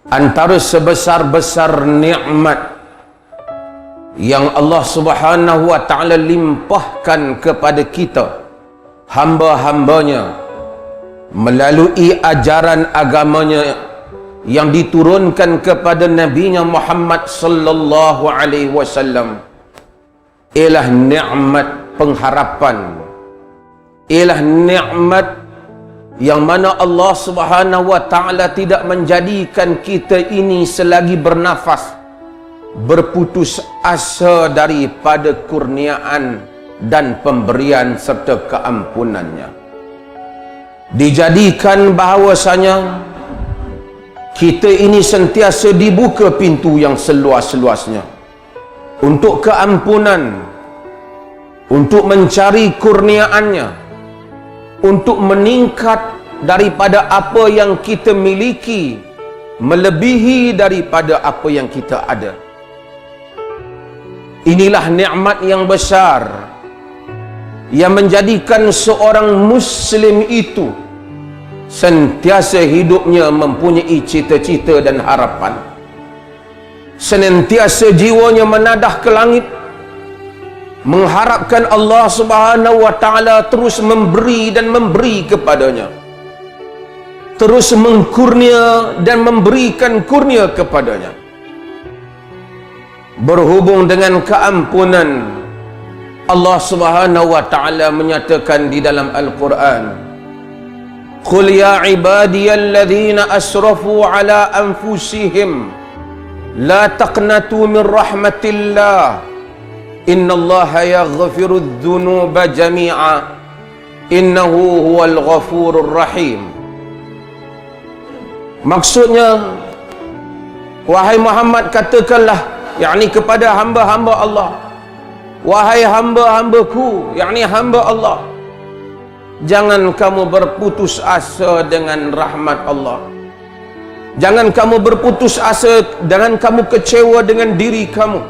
Antara sebesar-besar nikmat yang Allah Subhanahu wa ta'ala limpahkan kepada kita, hamba-hambanya, melalui ajaran agamanya yang diturunkan kepada Nabi-Nya Muhammad sallallahu alaihi wasallam, ialah nikmat pengharapan, ialah nikmat yang mana Allah Subhanahu wa ta'ala tidak menjadikan kita ini selagi bernafas berputus asa daripada kurniaan dan pemberian serta keampunannya. Dijadikan bahawasanya kita ini sentiasa dibuka pintu yang seluas-luasnya untuk keampunan, untuk mencari kurniaannya, untuk meningkat daripada apa yang kita miliki, melebihi daripada apa yang kita ada. Inilah nikmat yang besar yang menjadikan seorang Muslim itu sentiasa hidupnya mempunyai cita-cita dan harapan, senantiasa jiwanya menadah ke langit, mengharapkan Allah Subhanahu wa ta'ala terus memberi dan memberi kepadanya, terus mengkurnia dan memberikan kurnia kepadanya. Berhubung dengan keampunan, Allah Subhanahu wa ta'ala menyatakan di dalam Al-Quran, Qul ya ibadiyalladzina asrafu ala anfusihim la taqnatu min rahmatillah innallaha yaghfirudz dzunuba jami'a innahu huwal ghafurur rahim. Maksudnya, wahai Muhammad, katakanlah, yakni kepada hamba-hamba Allah, wahai hamba-hambaku, yakni hamba Allah, jangan kamu berputus asa dengan rahmat Allah. Jangan kamu berputus asa, jangan kamu kecewa dengan diri kamu.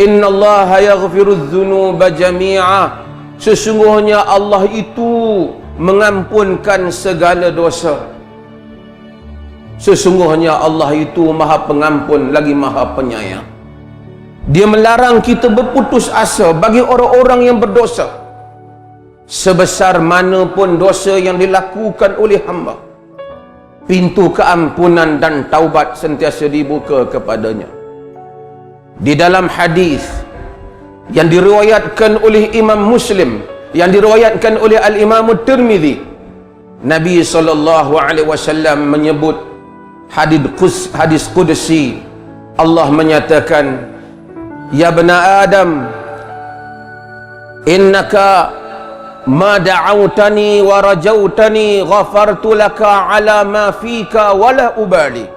Innallaha yaghfirudz dzunuba jami'a. Sesungguhnya Allah itu mengampunkan segala dosa. Sesungguhnya Allah itu Maha Pengampun lagi Maha Penyayang. Dia melarang kita berputus asa bagi orang-orang yang berdosa, sebesar mana pun dosa yang dilakukan oleh hamba. Pintu keampunan dan taubat sentiasa dibuka kepadanya. Di dalam hadis yang diriwayatkan oleh Imam Muslim, yang diriwayatkan oleh Al-Imam Tirmizi, Nabi SAW menyebut hadis qudsi. Allah menyatakan, Ya bna Adam, innaka ma da'autani wa rajautani ghafartu laka ala ma fika wala ubali.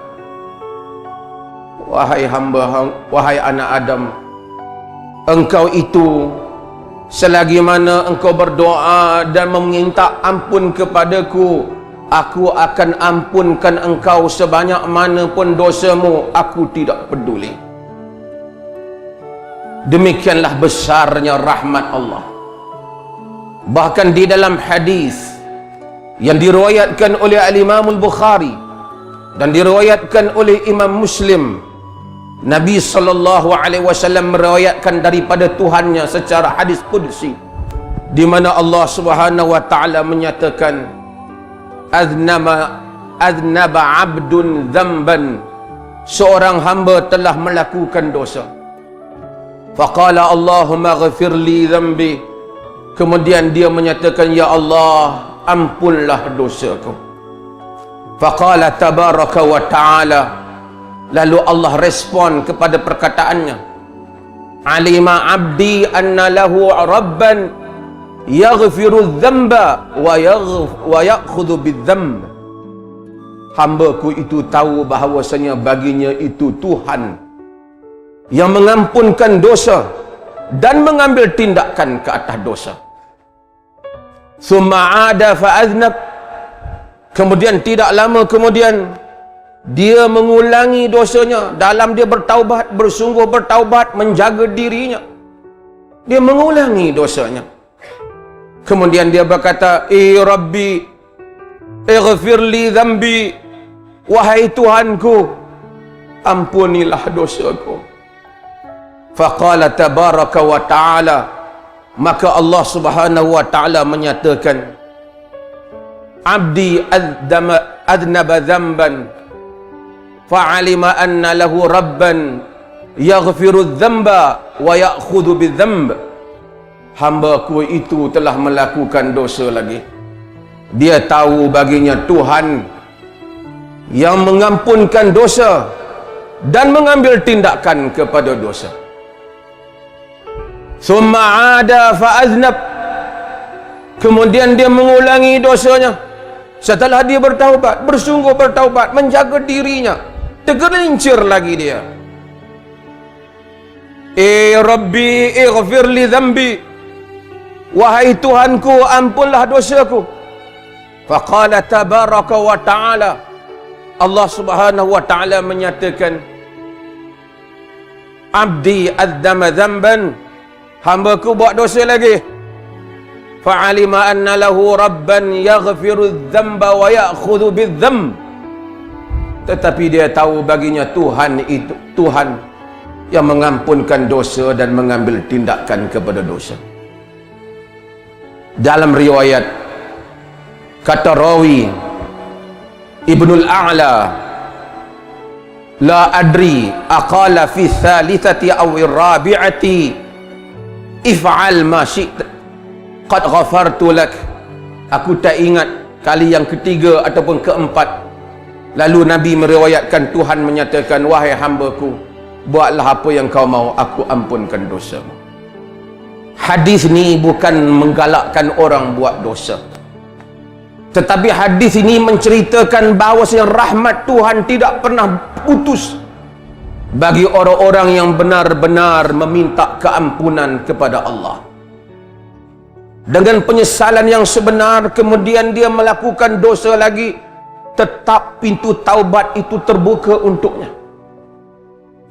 Wahai hamba, wahai anak Adam, engkau itu selagi mana engkau berdoa dan meminta ampun kepadaku, aku akan ampunkan engkau sebanyak mana pun dosamu, aku tidak peduli. Demikianlah besarnya rahmat Allah. Bahkan di dalam hadis yang diriwayatkan oleh Al-Imam Al-Bukhari dan diriwayatkan oleh Imam Muslim, Nabi SAW meriwayatkan daripada Tuhannya secara hadis qudsi, di mana Allah Subhanahu wa ta'ala menyatakan, aznaba abdun dzamban, seorang hamba telah melakukan dosa. Faqala Allahumma ghafirli dzambi, kemudian dia menyatakan, Ya Allah, ampunlah dosaku. Faqala tabaraka wa ta'ala, lalu Allah respon kepada perkataannya, alima abdi anna lahu rabban yaghfiru dzamba wa ya'khudhu bidzamb. Hambaku itu tahu bahawasanya baginya itu Tuhan yang mengampunkan dosa dan mengambil tindakan ke atas dosa. Summa ada fa'aznab, kemudian tidak lama kemudian dia mengulangi dosanya. Dalam dia bertaubat, bersungguh bertaubat, menjaga dirinya, dia mengulangi dosanya. Kemudian dia berkata, Rabbi ighfirli dhambi, wahai Tuhanku, ampunilah dosaku. Faqala tabaraka wa ta'ala, maka Allah subhanahu wa ta'ala menyatakan, abdi adnaba dhanban fa'alima anna lahu rabban yaghfiru dzamba wa ya'khudhu bidzamb. Hamba-Ku itu telah melakukan dosa lagi. Dia tahu baginya Tuhan yang mengampunkan dosa dan mengambil tindakan kepada dosa. Summa ada fa'aznab, kemudian dia mengulangi dosanya. Setelah dia bertaubat, bersungguh bertaubat, menjaga dirinya, tergelincir lagi dia. Rabbi ighfir li dhanbi, wahai Tuhanku, ampunlah dosaku. Faqala tabaraka wa ta'ala, Allah subhanahu wa ta'ala menyatakan, abdi adzama dhanban, hamba-Ku buat dosa lagi. Fa'alima anna lahu rabban yaghfiru dzamba wa ya'khudhu bidzamb. Tetapi dia tahu baginya Tuhan itu Tuhan yang mengampunkan dosa dan mengambil tindakan kepada dosa. Dalam riwayat kata rawi Ibnul A'la, la adri aqala fi thalithati aw rabi'ati if'al ma syi'ta qad ghafartu lak. Aku tak ingat kali yang ketiga ataupun keempat, lalu Nabi meriwayatkan Tuhan menyatakan, wahai hamba-Ku, buatlah apa yang kau mahu, aku ampunkan dosamu. Hadis ni bukan menggalakkan orang buat dosa, tetapi hadis ini menceritakan bahawasanya rahmat Tuhan tidak pernah putus bagi orang-orang yang benar-benar meminta keampunan kepada Allah. Dengan penyesalan yang sebenar, kemudian dia melakukan dosa lagi, tetap pintu taubat itu terbuka untuknya.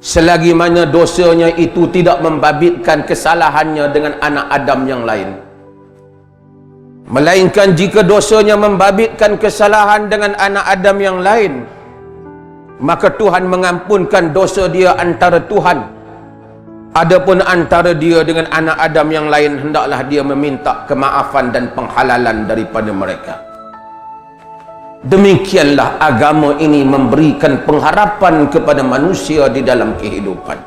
Selagi mana dosanya itu tidak membabitkan kesalahannya dengan anak Adam yang lain. Melainkan jika dosanya membabitkan kesalahan dengan anak Adam yang lain, maka Tuhan mengampunkan dosa dia antara Tuhan. Adapun antara dia dengan anak Adam yang lain, hendaklah dia meminta kemaafan dan penghalalan daripada mereka. Demikianlah agama ini memberikan pengharapan kepada manusia di dalam kehidupan.